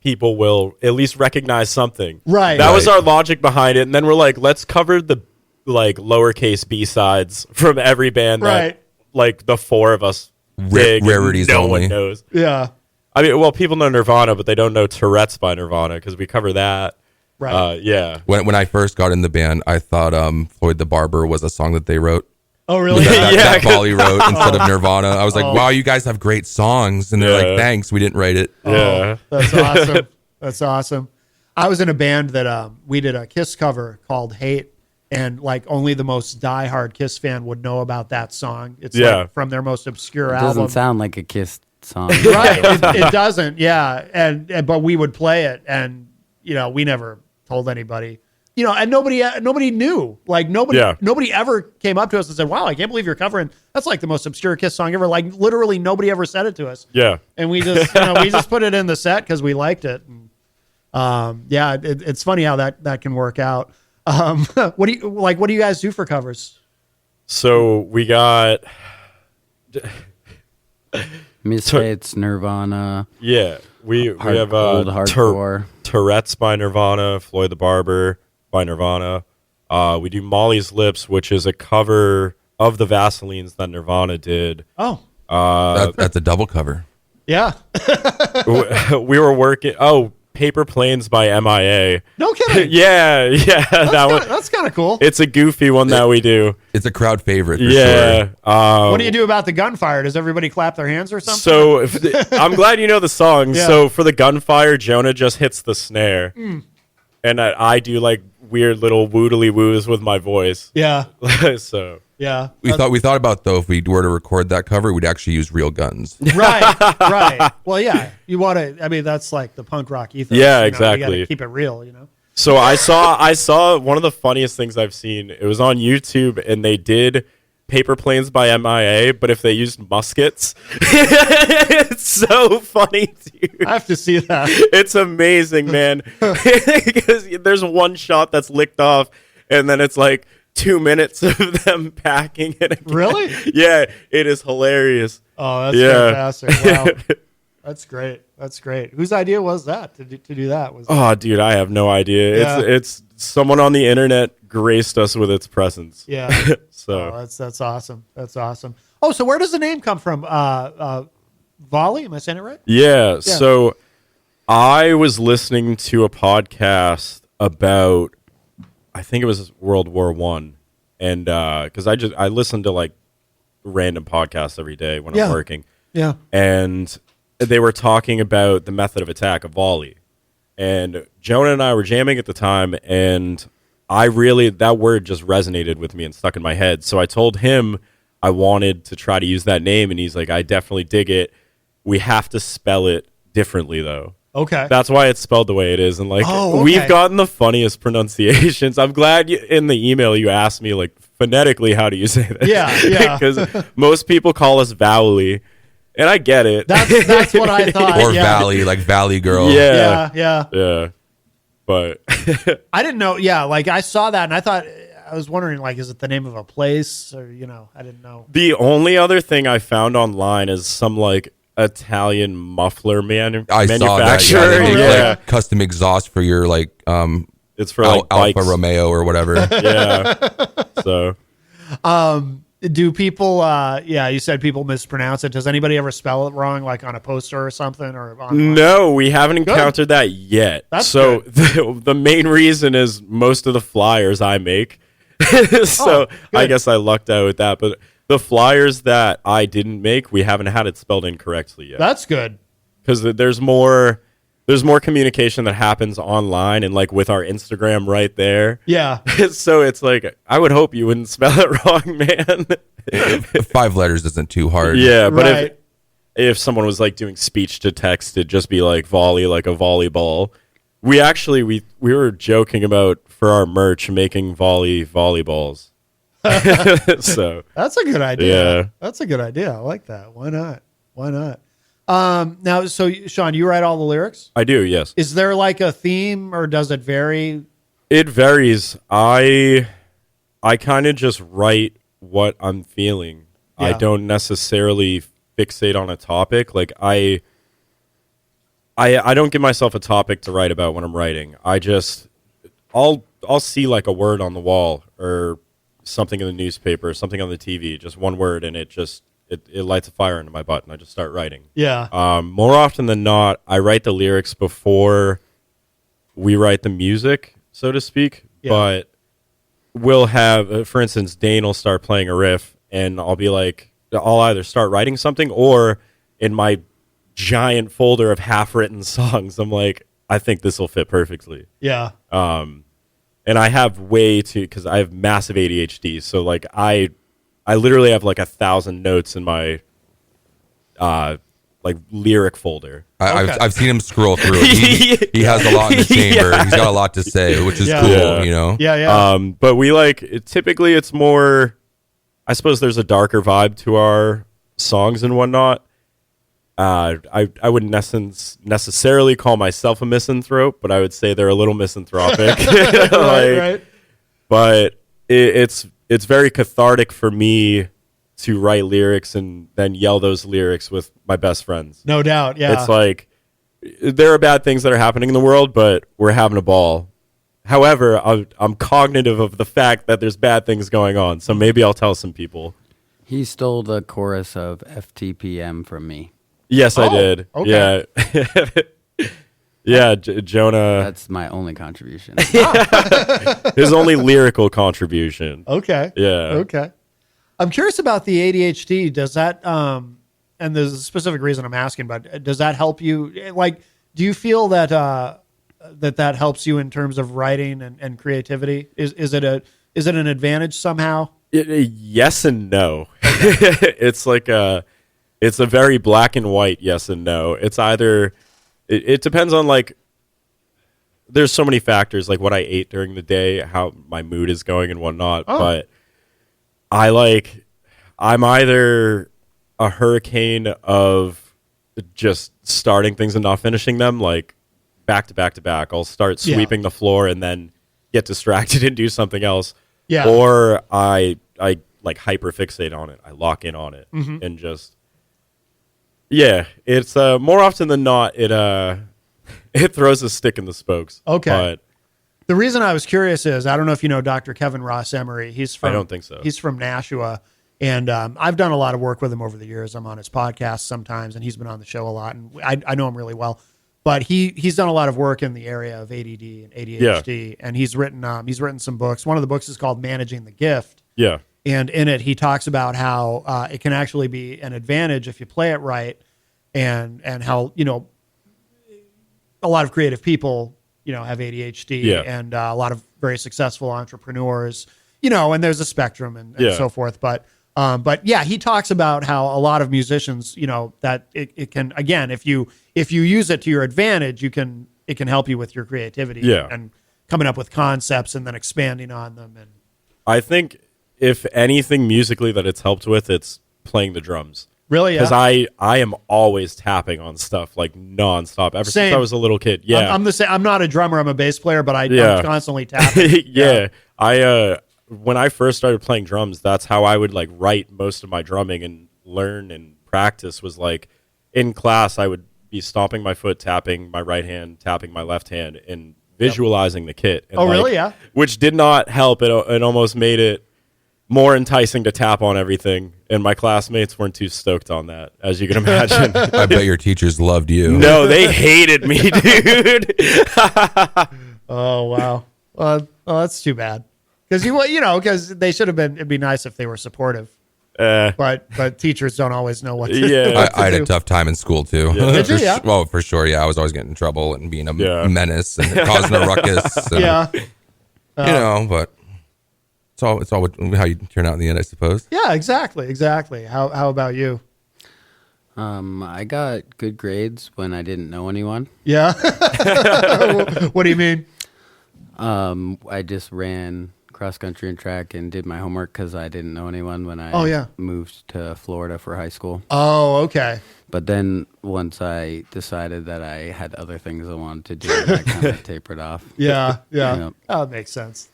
S2: people will at least recognize something.
S1: Right.
S2: That was
S3: Right.
S2: our logic behind it, and then we're like, let's cover the like lowercase B-sides from every band that
S1: Right.
S2: like the 4 of us dig and
S3: rarities
S2: no
S3: only.
S2: one knows.
S1: Yeah.
S2: I mean, well, people know Nirvana, but they don't know Tourette's by Nirvana because we cover that.
S1: Right.
S2: Yeah.
S3: When I first got in the band, I thought Floyd the Barber was a song that they wrote.
S1: Oh, really?
S3: That
S2: Yeah.
S3: Vauli wrote instead of Nirvana. I was like, wow, you guys have great songs. And they're
S2: Yeah.
S3: like, thanks, we didn't write it.
S2: Yeah.
S1: That's awesome. That's awesome. I was in a band that we did a Kiss cover called Hate, and like only the most diehard Kiss fan would know about that song. It's like from their most obscure
S4: It
S1: album.
S4: doesn't sound like a Kiss song.
S1: Right. It doesn't. Yeah. And but we would play it, and we never told anybody. And nobody knew. Like nobody ever came up to us and said, "Wow, I can't believe you're covering. That's like the most obscure Kiss song ever." Like literally nobody ever said it to us.
S2: Yeah.
S1: And we just we just put it in the set because we liked it. And, it's funny how that can work out. What do you guys do for covers?
S2: So we got
S4: Misfits, Nirvana,
S2: we have
S4: old hardcore.
S2: Tourette's by Nirvana, Floyd the Barber by Nirvana. We do Molly's Lips, which is a cover of the Vaselines that Nirvana did.
S1: Oh,
S3: That's a double cover.
S1: yeah.
S2: We were working. Oh, Paper Planes by MIA.
S1: No kidding.
S2: Yeah, that one.
S1: That's kind of cool.
S2: It's a goofy one that we do.
S3: It's a crowd favorite for
S2: Yeah.
S3: sure.
S1: What do you do about the gunfire? Does everybody clap their hands or something?
S2: So I'm glad you know the song.
S1: Yeah.
S2: So for the gunfire, Jonah just hits the snare, and I do like weird little woodly woos with my voice.
S1: Yeah.
S2: So
S1: Yeah.
S3: We thought about, though, if we were to record that cover, we'd actually use real guns.
S1: Right. Well, yeah. You want to, I mean, that's like the punk rock ethos.
S2: Yeah,
S1: You
S2: exactly.
S1: gotta keep it real,
S2: So I saw one of the funniest things I've seen. It was on YouTube, and they did Paper Planes by MIA, but if they used muskets, it's so funny, dude.
S1: I have to see that.
S2: It's amazing, man. Because there's one shot that's licked off, and then it's like 2 minutes of them packing it again.
S1: Really?
S2: Yeah, it is hilarious.
S1: Oh, that's fantastic. Wow. That's great. That's great. Whose idea was that to do that? Was
S2: Oh, dude, I have no idea.
S1: Yeah.
S2: It's someone on the internet graced us with its presence.
S1: Yeah.
S2: So
S1: that's awesome. That's awesome. Oh, so where does the name come from? Vauli? Am I saying it right?
S2: yeah. So I was listening to a podcast about, I think it was World War One, and because I listen to like random podcasts every day when I'm working.
S1: Yeah.
S2: And they were talking about the method of attack of volley. And Jonah and I were jamming at the time, and that word just resonated with me and stuck in my head. So I told him I wanted to try to use that name, and he's like, I definitely dig it. We have to spell it differently, though.
S1: Okay.
S2: That's why it's spelled the way it is. And like,
S1: okay.
S2: We've gotten the funniest pronunciations. I'm glad in the email you asked me like phonetically, how do you say that?
S1: Yeah.
S2: Because most people call us Vauli, and I get it.
S1: That's what I thought.
S3: Or Valley, like Valley Girl.
S2: Yeah. But
S1: I didn't know. Yeah, like I saw that and I was wondering, like, is it the name of a place or I didn't know.
S2: The only other thing I found online is some like Italian muffler
S3: I
S2: manufacturer.
S3: saw that. Yeah, they make like custom exhaust for your like
S2: it's for like
S3: Alfa
S2: bikes.
S3: Romeo or whatever.
S2: Yeah. So
S1: do people you said people mispronounce it. Does anybody ever spell it wrong, like on a poster or something, or online?
S2: No, we haven't encountered that yet.
S1: That's
S2: so the main reason is most of the flyers I make. So I guess I lucked out with that, but the flyers that I didn't make, we haven't had it spelled incorrectly yet.
S1: That's good.
S2: Because there's more communication that happens online and like with our Instagram right there.
S1: Yeah.
S2: So it's like, I would hope you wouldn't spell it wrong, man.
S3: 5 letters isn't too hard.
S2: Yeah, but
S1: Right.
S2: if someone was like doing speech to text, it'd just be like volley, like a volleyball. We actually we were joking about for our merch making volleyballs. So
S1: That's a good idea.
S2: Yeah.
S1: That's a good idea. I like that. Why not? Now, so Sean, you write all the lyrics?
S2: I do, yes.
S1: Is there like a theme, or does it vary?
S2: It varies. I kind of just write what I'm feeling.
S1: Yeah.
S2: I don't necessarily fixate on a topic. Like I don't give myself a topic to write about when I'm writing. I'll see like a word on the wall or something in the newspaper, something on the TV, just one word, and it lights a fire into my butt, and I just start writing.
S1: Yeah.
S2: More often than not, I write the lyrics before we write the music, so to speak.
S1: Yeah.
S2: But we'll have, for instance, Dane will start playing a riff, and I'll be like, I'll either start writing something, or in my giant folder of half-written songs, I'm like, I think this will fit perfectly.
S1: Yeah.
S2: And I have because I have massive ADHD, so like I literally have like 1,000 notes in my like lyric folder.
S3: I've seen him scroll through it. He has a lot in the chamber.
S2: Yeah.
S3: He's got a lot to say, which is cool,
S2: Yeah.
S3: you know?
S1: Yeah.
S2: But we typically it's more, I suppose there's a darker vibe to our songs and whatnot. I wouldn't necessarily call myself a misanthrope, but I would say they're a little misanthropic.
S1: Right.
S2: But it's very cathartic for me to write lyrics and then yell those lyrics with my best friends.
S1: No doubt. Yeah.
S2: It's like there are bad things that are happening in the world, but we're having a ball. However, I'm cognitive of the fact that there's bad things going on, so maybe I'll tell some people.
S4: He stole the chorus of FTPM from me.
S2: Yes, I did.
S1: Okay.
S2: Yeah. Yeah, Jonah.
S4: That's my only contribution.
S2: His only lyrical contribution.
S1: Okay.
S2: Yeah.
S1: Okay. I'm curious about the ADHD. Does that, and there's a specific reason I'm asking, but does that help you? Like, do you feel that that helps you in terms of writing and creativity? Is it an advantage somehow?
S2: Yes and no. It's like it's a very black and white yes and no. It's either it depends on like there's so many factors like what I ate during the day, how my mood is going and whatnot. But I'm either a hurricane of just starting things and not finishing them, like back to back to back. I'll start sweeping the floor and then get distracted and do something else.
S1: Yeah.
S2: Or I like hyper fixate on it. I lock in on it and just it's more often than not it throws a stick in the spokes.
S1: Okay. The reason I was curious is I don't know if you know Dr. Kevin Ross Emery.
S2: I don't think so.
S1: He's from Nashua, and I've done a lot of work with him over the years. I'm on his podcast sometimes, and he's been on the show a lot, and I know him really well. But he's done a lot of work in the area of ADD and ADHD, and he's written some books. One of the books is called Managing the Gift.
S2: Yeah.
S1: And in it, he talks about how it can actually be an advantage if you play it right, and how, a lot of creative people, have ADHD, and a lot of very successful entrepreneurs, and there's a spectrum and so forth. But yeah, he talks about how a lot of musicians, that it can, again, if you use it to your advantage, it can help you with your creativity and coming up with concepts and then expanding on them. And
S2: I think if anything musically that it's helped with, it's playing the drums.
S1: Really?
S2: Because I am always tapping on stuff like nonstop ever since I was a little kid. Yeah.
S1: I'm the same. I'm not a drummer. I'm a bass player, but I'm constantly tapping.
S2: When I first started playing drums, that's how I would like write most of my drumming and learn and practice was like in class, I would be stomping my foot, tapping my right hand, tapping my left hand and visualizing the kit. And
S1: really? Yeah.
S2: Which did not help. It almost made it more enticing to tap on everything. And my classmates weren't too stoked on that, as you can imagine.
S3: I bet your teachers loved you.
S2: No, they hated me, dude.
S1: Oh, wow. Well, that's too bad. Because they should have been. It'd be nice if they were supportive. But teachers don't always know what to do.
S3: I had a tough time in school too.
S1: Yeah. Did you? Yeah.
S3: Well, for sure. Yeah, I was always getting in trouble and being a menace and causing a ruckus. And, but it's all how you turn out in the end, I suppose.
S1: Yeah, exactly. How about you?
S4: I got good grades when I didn't know anyone.
S1: Yeah. What do you mean?
S4: I just ran cross country and track and did my homework because I didn't know anyone when I moved to Florida for high school.
S1: Oh, okay.
S4: But then once I decided that I had other things I wanted to do, I kind of tapered off.
S1: Yeah. Oh, that makes sense.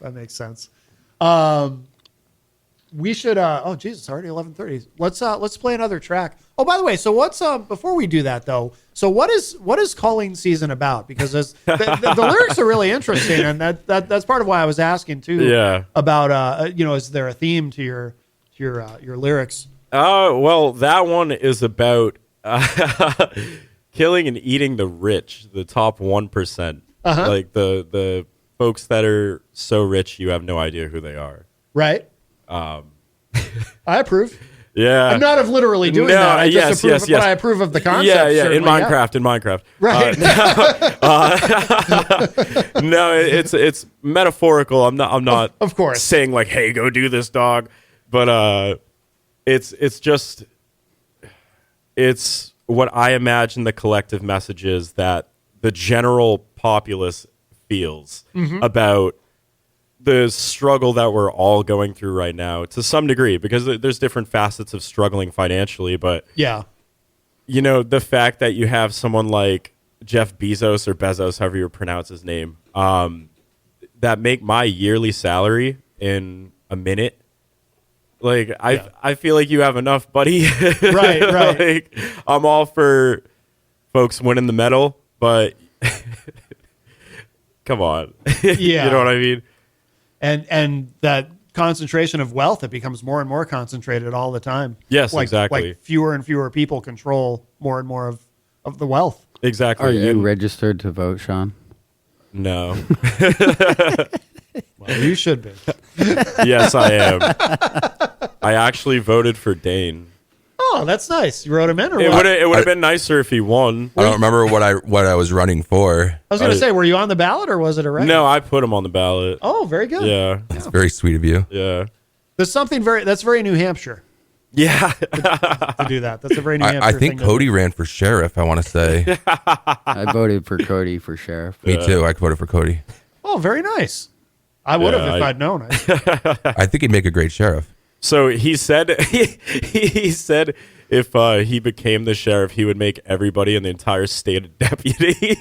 S1: We should. Oh, Jesus, it's already 11:30. Let's play another track. Oh, by the way, so what's before we do that though? So what is Calling Season about? Because the lyrics are really interesting, and that's part of why I was asking too.
S2: Yeah.
S1: About is there a theme to your lyrics?
S2: Well, that one is about killing and eating the rich, the top 1%. Like the folks that are so rich you have no idea who they are.
S1: Right. I approve.
S2: Yeah.
S1: I'm not of literally doing that. I just approve, but I approve of the concept.
S2: Yeah. In Minecraft.
S1: Right.
S2: No, it's metaphorical. I'm not
S1: of course
S2: saying like, hey, go do this, dog. But it's what I imagine the collective message is that the general populace feels about the struggle that we're all going through right now to some degree, because there's different facets of struggling financially. But the fact that you have someone like Jeff Bezos or Bezos, however you pronounce his name, that make my yearly salary in a minute. Like I feel like you have enough, buddy.
S1: Right.
S2: Like, I'm all for folks winning the medal, but come on.
S1: Yeah.
S2: You know what I mean?
S1: And that concentration of wealth, it becomes more and more concentrated all the time.
S2: Yes, exactly.
S1: Like fewer and fewer people control more and more of the wealth.
S2: Exactly.
S4: Are you registered to vote, Sean?
S2: No.
S1: Well, you should be.
S2: Yes, I am. I actually voted for Dane.
S1: Oh, that's nice. You wrote him in, or
S2: it
S1: what?
S2: would have been nicer if he won.
S3: I don't remember what I was running for.
S1: I was going to say, were you on the ballot or was it a regular?
S2: No, I put him on the ballot.
S1: Oh, very good.
S2: Yeah.
S3: That's very sweet of you.
S2: Yeah.
S1: There's something that's very New Hampshire
S2: Yeah.
S1: to do that. That's a very New Hampshire
S3: I
S1: thing
S3: think
S1: to
S3: Cody
S1: do.
S3: ran for sheriff, I want to say.
S4: I voted for Cody for sheriff.
S3: Me too. I voted for Cody.
S1: Oh, very nice. I would have if I'd known.
S3: I think he'd make a great sheriff.
S2: So he said he said if he became the sheriff, he would make everybody in the entire state a deputy.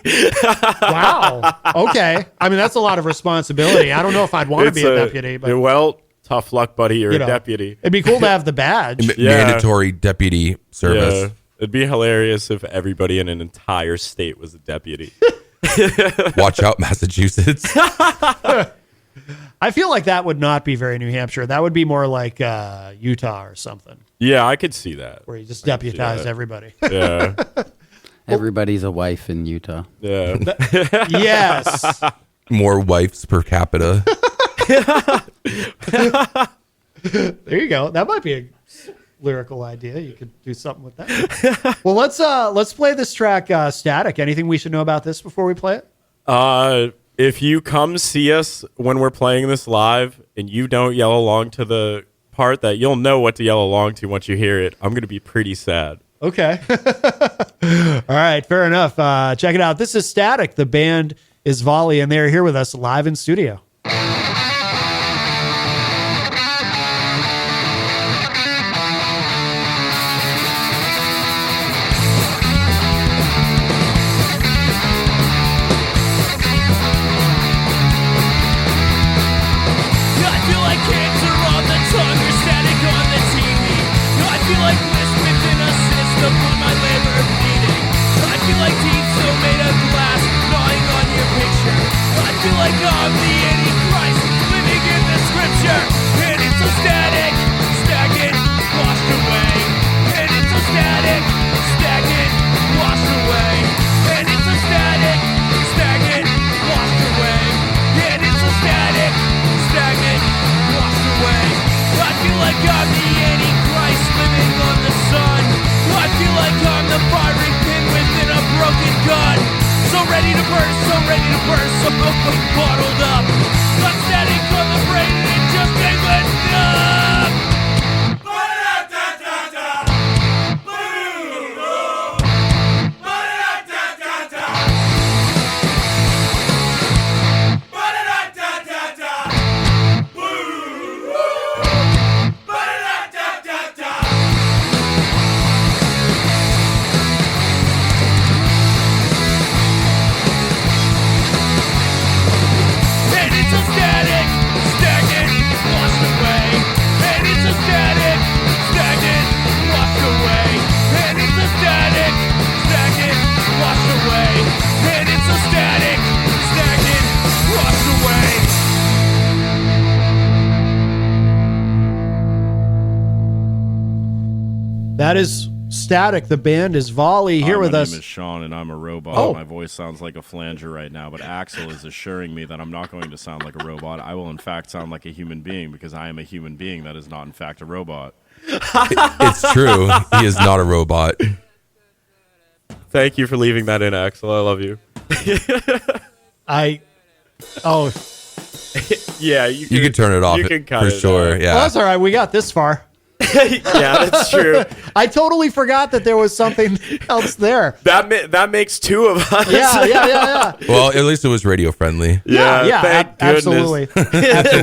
S1: Wow. Okay. I mean, that's a lot of responsibility. I don't know if I'd want to be a deputy, but
S2: well, tough luck, buddy. You're a deputy.
S1: It'd be cool to have the badge.
S3: Mandatory deputy service.
S2: Yeah. It'd be hilarious if everybody in an entire state was a deputy.
S3: Watch out, Massachusetts.
S1: I feel like that would not be very New Hampshire. That would be more like Utah or something.
S2: Yeah, I could see that.
S1: Where you just deputize everybody.
S2: Yeah.
S4: Everybody's a wife in Utah.
S2: Yeah.
S1: Yes.
S3: More wives per capita.
S1: There you go. That might be a lyrical idea. You could do something with that. Well, let's play this track, Static. Anything we should know about this before we play it?
S2: If you come see us when we're playing this live and you don't yell along to the part that you'll know what to yell along to once you hear it, I'm going to be pretty sad.
S1: Okay. All right. Fair enough. Check it out. This is Static. The band is Vauli, and they're here with us live in studio. That is Static. The band is Vauli here with us.
S5: My name is Sean, and I'm a robot. My voice sounds like a flanger right now, but Axel is assuring me that I'm not going to sound like a robot. I will, in fact, sound like a human being because I am a human being that is not, in fact, a robot.
S3: It's true. He is not a robot.
S2: Thank you for leaving that in, Axel. I love you. Yeah, you can turn it off.
S3: You can cut for sure. Yeah,
S1: well, that's all right. We got this far.
S2: Yeah, that's true.
S1: I totally forgot that there was something else there.
S2: That makes two of us.
S1: Yeah.
S3: Well, at least it was radio friendly.
S1: Yeah, absolutely.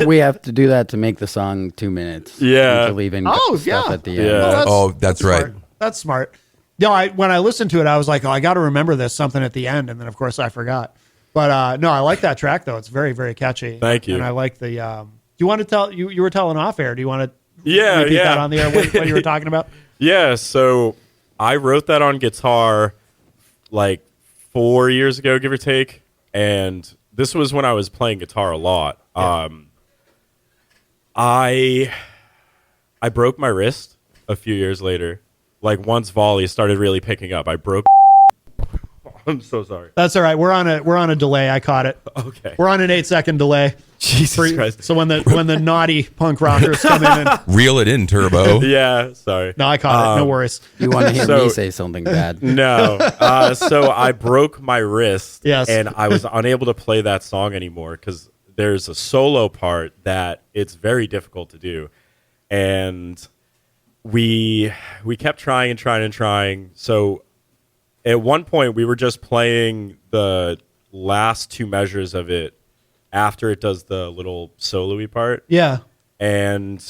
S4: We have to do that to make the song 2 minutes.
S2: Yeah.
S4: To leave in stuff at the end.
S3: Yeah. That's right.
S1: Smart. That's smart. No, when I listened to it, I was like, I got to remember this something at the end, and then of course I forgot. But no, I like that track though. It's very, very catchy.
S2: Thank you.
S1: And I like the. Do you want to tell? You were telling off air. Do you want to?
S2: Repeat
S1: that on the air. What you were talking about?
S2: Yeah. So I wrote that on guitar like 4 years ago, give or take, and this was when I was playing guitar a lot. Yeah. I broke my wrist a few years later. Like once Vauli started really picking up, I broke. I'm so sorry.
S1: That's all right. We're on a delay. I caught it.
S2: Okay.
S1: We're on an 8-second delay.
S2: Jesus Christ.
S1: So when the naughty punk rockers come in and
S3: reel it in, Turbo.
S2: Yeah, sorry.
S1: No, I caught it. No worries.
S4: You want to hear me say something bad?
S2: No. So I broke my wrist.
S1: Yes.
S2: And I was unable to play that song anymore because there's a solo part that it's very difficult to do. And we kept trying. So at one point, we were just playing the last two measures of it after it does the little solo-y part.
S1: Yeah.
S2: And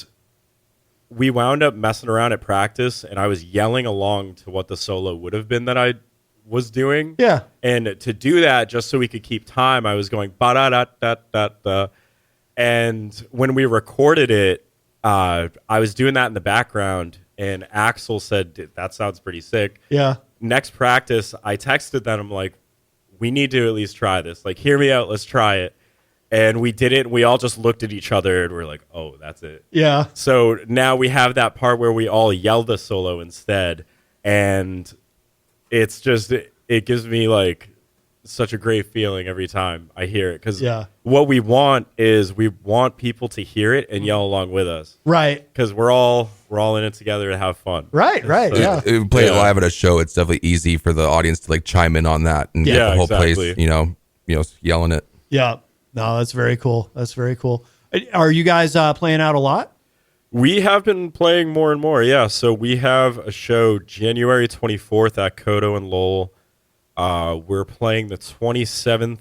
S2: we wound up messing around at practice, and I was yelling along to what the solo would have been that I was doing.
S1: Yeah.
S2: And to do that, just so we could keep time, I was going ba-da-da-da-da-da. And when we recorded it, I was doing that in the background, and Axel said, that sounds pretty sick.
S1: Yeah.
S2: Next practice, I texted them. I'm like, we need to at least try this. Like, hear me out. Let's try it. And we did it. We all just looked at each other and we're like, oh, that's it.
S1: Yeah.
S2: So now we have that part where we all yell the solo instead. And it's just, it gives me like such a great feeling every time I hear it. Because what we want is we want people to hear it and yell along with us.
S1: Right.
S2: Because we're all in it together to have fun.
S1: Right.
S2: So,
S1: Yeah.
S3: If we play it live at a show, it's definitely easy for the audience to like chime in on that and get the whole place, yelling it.
S1: Yeah. No, that's very cool. That's very cool. Are you guys playing out a lot?
S2: We have been playing more and more, yeah. So we have a show January 24th at Kodo and Lowell. We're playing the 27th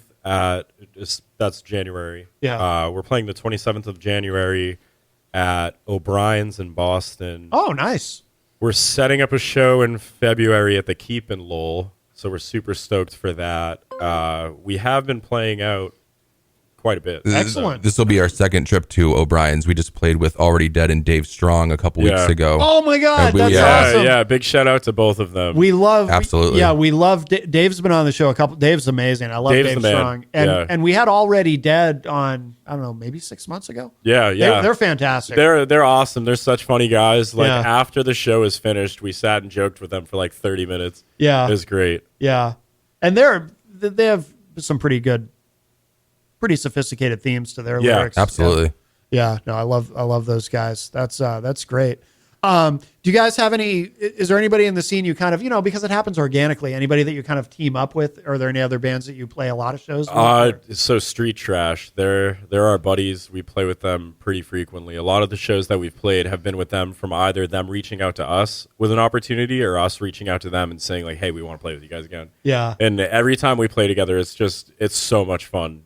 S2: that's January.
S1: Yeah.
S2: We're playing the 27th of January at O'Brien's in Boston.
S1: Oh, nice.
S2: We're setting up a show in February at the Keep in Lowell, so we're super stoked for that. We have been playing out quite a bit.
S1: Excellent.
S3: This will be our second trip to O'Brien's. We just played with Already Dead and Dave Strong a couple weeks ago.
S1: Oh my God, that's awesome.
S2: Yeah, big shout out to both of them.
S1: We love
S3: absolutely.
S1: We love Dave's been on the show a couple. Dave's amazing. I love Dave Strong, and we had Already Dead on. I don't know, maybe 6 months ago.
S2: Yeah.
S1: They're fantastic.
S2: They're awesome. They're such funny guys. Like after the show is finished, we sat and joked with them for like 30 minutes.
S1: Yeah,
S2: it was great.
S1: Yeah, and they have some pretty sophisticated themes to their lyrics.
S3: Absolutely.
S1: Yeah, no, I love those guys. That's great. Do you guys have is there anybody in the scene you kind of, because it happens organically, anybody that you kind of team up with? Are there any other bands that you play a lot of shows with?
S2: So Street Trash, they're our buddies. We play with them pretty frequently. A lot of the shows that we've played have been with them from either them reaching out to us with an opportunity or us reaching out to them and saying like, hey, we want to play with you guys again.
S1: Yeah.
S2: And every time we play together, it's so much fun.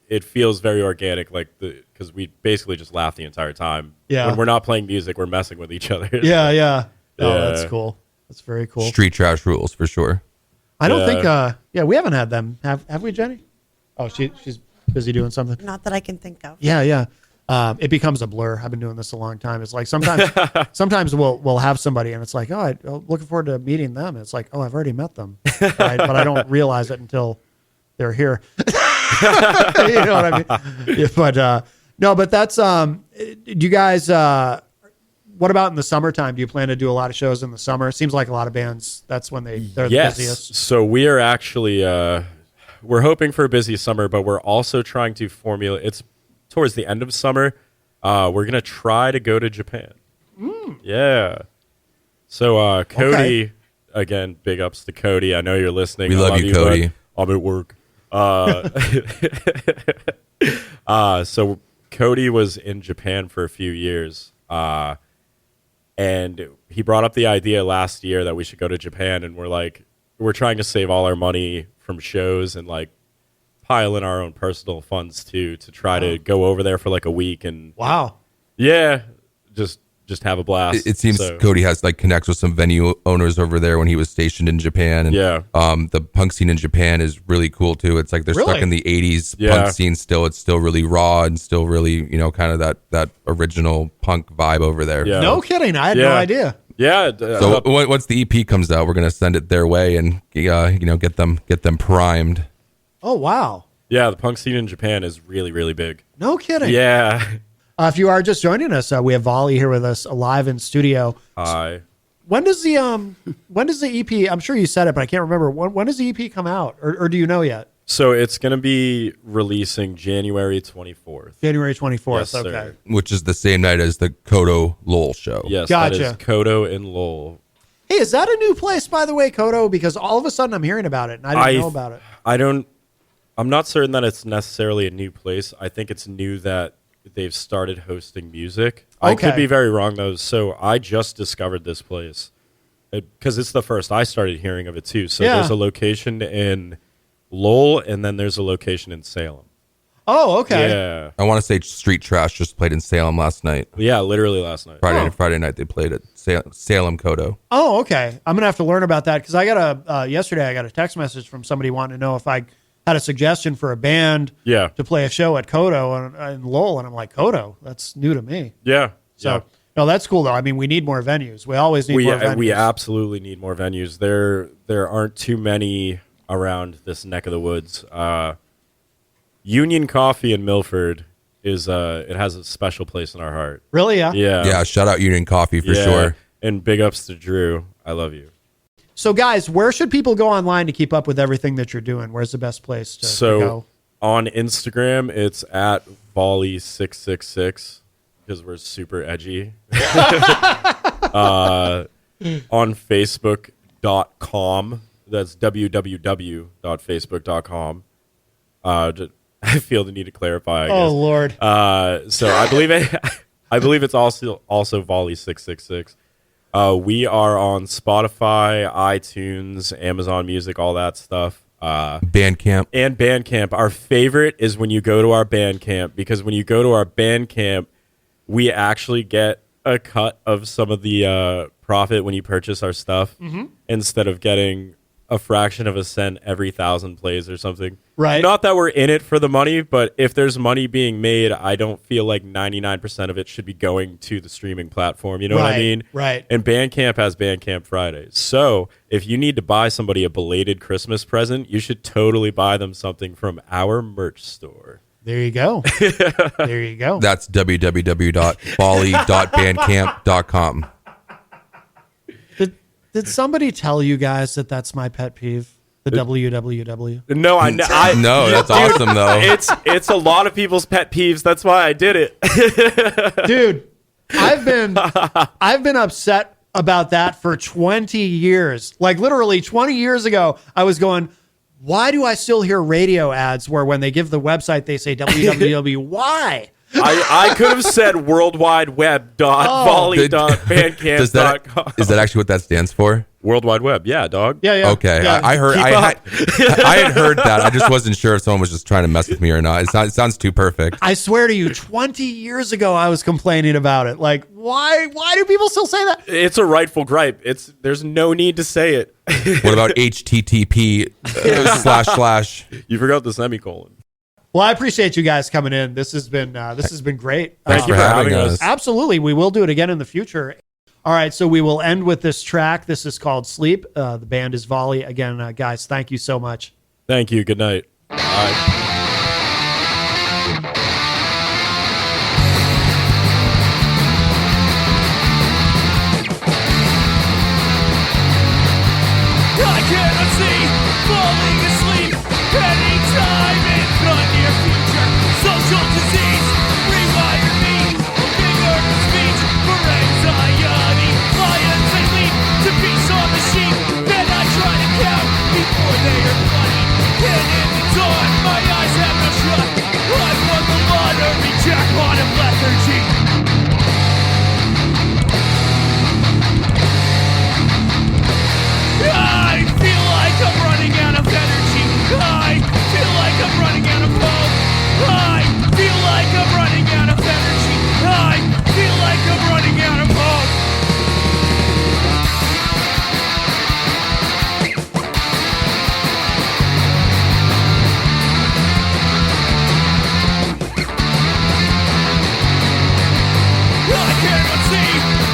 S2: It feels very organic, because we basically just laugh the entire time.
S1: Yeah.
S2: When we're not playing music, we're messing with each other.
S1: Yeah. Oh, that's cool. That's very cool.
S3: Street Trash rules for sure.
S1: I don't think. We haven't had them. Have we, Jenny? Oh, she's busy doing something.
S6: Not that I can think of.
S1: Yeah. It becomes a blur. I've been doing this a long time. It's like sometimes we'll have somebody and it's like, oh, I'm looking forward to meeting them. And it's like, oh, I've already met them, but I don't realize it until they're here. You know what I mean? Yeah, but no, but that's do you guys what about in the summertime? Do you plan to do a lot of shows in the summer? It seems like a lot of bands, that's when they're the busiest.
S2: So we are actually we're hoping for a busy summer, but we're also trying to formulate, it's towards the end of summer. We're going to try to go to Japan. Yeah. So Cody, again, big ups to Cody. I know you're listening.
S3: We love you, Cody.
S2: I'm at work. So Cody was in Japan for a few years, and he brought up the idea last year that we should go to Japan, and we're trying to save all our money from shows and like pile in our own personal funds too to try to go over there for like a week and just have a blast.
S3: It seems Cody has like connects with some venue owners over there when he was stationed in Japan. And the punk scene in Japan is really cool too. It's like they're stuck in the 80s punk scene still. It's still really raw and still really, kind of that original punk vibe over there.
S1: Yeah. No kidding. I had no idea.
S2: Yeah.
S3: So once the EP comes out, we're going to send it their way and get them primed.
S1: Oh, wow.
S2: Yeah, the punk scene in Japan is really, really big.
S1: No kidding.
S2: Yeah.
S1: If you are just joining us, we have Vauli here with us live in studio.
S2: Hi.
S1: When does the EP? I'm sure you said it, but I can't remember. When does the EP come out, or do you know yet?
S2: So it's going to be releasing January 24th.
S1: January 24th.
S2: Yes,
S1: okay.
S2: Sir.
S3: Which is the same night as the Kodo Lowell show.
S2: Yes,
S1: gotcha.
S2: That is Kodo and Lowell.
S1: Hey, is that a new place, by the way, Kodo? Because all of a sudden I'm hearing about it, and I didn't know about it.
S2: I'm not certain that it's necessarily a new place. I think it's new that they've started hosting music.
S1: Okay.
S2: I could be very wrong, though. So I just discovered this place because it's the first I started hearing of it, too. So there's a location in Lowell, and then there's a location in Salem.
S1: Oh, okay.
S2: Yeah.
S3: I want to say Street Trash just played in Salem last night.
S2: Yeah, literally last night.
S3: Friday night they played at Salem Kodo.
S1: Oh, okay. I'm gonna have to learn about that because I got yesterday I got a text message from somebody wanting to know if I had a suggestion for a band to play a show at Kodo and Lowell, and I'm like, Kodo, that's new to me.
S2: Yeah.
S1: So no, that's cool though. I mean, we need more venues. We always need more venues.
S2: We absolutely need more venues. There aren't too many around this neck of the woods. Union Coffee in Milford is it has a special place in our heart.
S1: Really? Yeah.
S3: Yeah. Shout out Union Coffee for sure.
S2: And big ups to Drew. I love you.
S1: So, guys, where should people go online to keep up with everything that you're doing? Where's the best place to go?
S2: On Instagram, it's at Vauli666 because we're super edgy. On Facebook.com, that's www.facebook.com. I feel the need to clarify. I guess.
S1: Lord.
S2: So I believe it's also Vauli666. We are on Spotify, iTunes, Amazon Music, all that stuff.
S3: Bandcamp.
S2: Our favorite is when you go to our Bandcamp, because when you go to our Bandcamp, we actually get a cut of some of the profit when you purchase our stuff, instead of getting a fraction of a cent every 1,000 plays or something.
S1: Right.
S2: Not that we're in it for the money, but if there's money being made, I don't feel like 99% of it should be going to the streaming platform. You know what I mean?
S1: Right.
S2: And Bandcamp has Bandcamp Fridays. So if you need to buy somebody a belated Christmas present, you should totally buy them something from our merch store.
S1: There you go. There you go.
S3: That's www.volley.bandcamp.com.
S1: Did somebody tell you guys that that's my pet peeve? The www.
S2: No,
S3: No, that's awesome though.
S2: It's a lot of people's pet peeves. That's why I did it.
S1: Dude, I've been upset about that for 20 years. Like literally 20 years ago, I was going, why do I still hear radio ads where when they give the website they say www? Why?
S2: I could have said worldwideweb.volley.bandcamp.com.
S3: Is that actually what that stands for?
S2: World Wide Web, yeah, dog.
S1: Yeah.
S3: Okay,
S1: Yeah.
S3: I heard. I had heard that. I just wasn't sure if someone was just trying to mess with me or not. It sounds too perfect.
S1: I swear to you, 20 years ago, I was complaining about it. Like, why do people still say that?
S2: It's a rightful gripe. There's no need to say it.
S3: What about HTTP //
S2: You forgot the semicolon.
S1: Well, I appreciate you guys coming in. This has been great.
S3: Thanks for having us.
S1: Absolutely, we will do it again in the future. All right, so we will end with this track. This is called Sleep. The band is Vauli. Again, guys, thank you so much.
S2: Thank you. Good night. Bye.
S6: I cannot see falling asleep anytime in the near future. Social disease, rewire me, figure of speech for anxiety. Lions they leap to peace on the sheep. Then I try to count before they are funny. And in the dawn, my eyes have no shut. I won the lottery jackpot of lethargy. I feel like I'm running out of energy. I feel like I'm running out of hope. I feel like I'm running out of energy. I feel like I'm running out of hope. I cannot see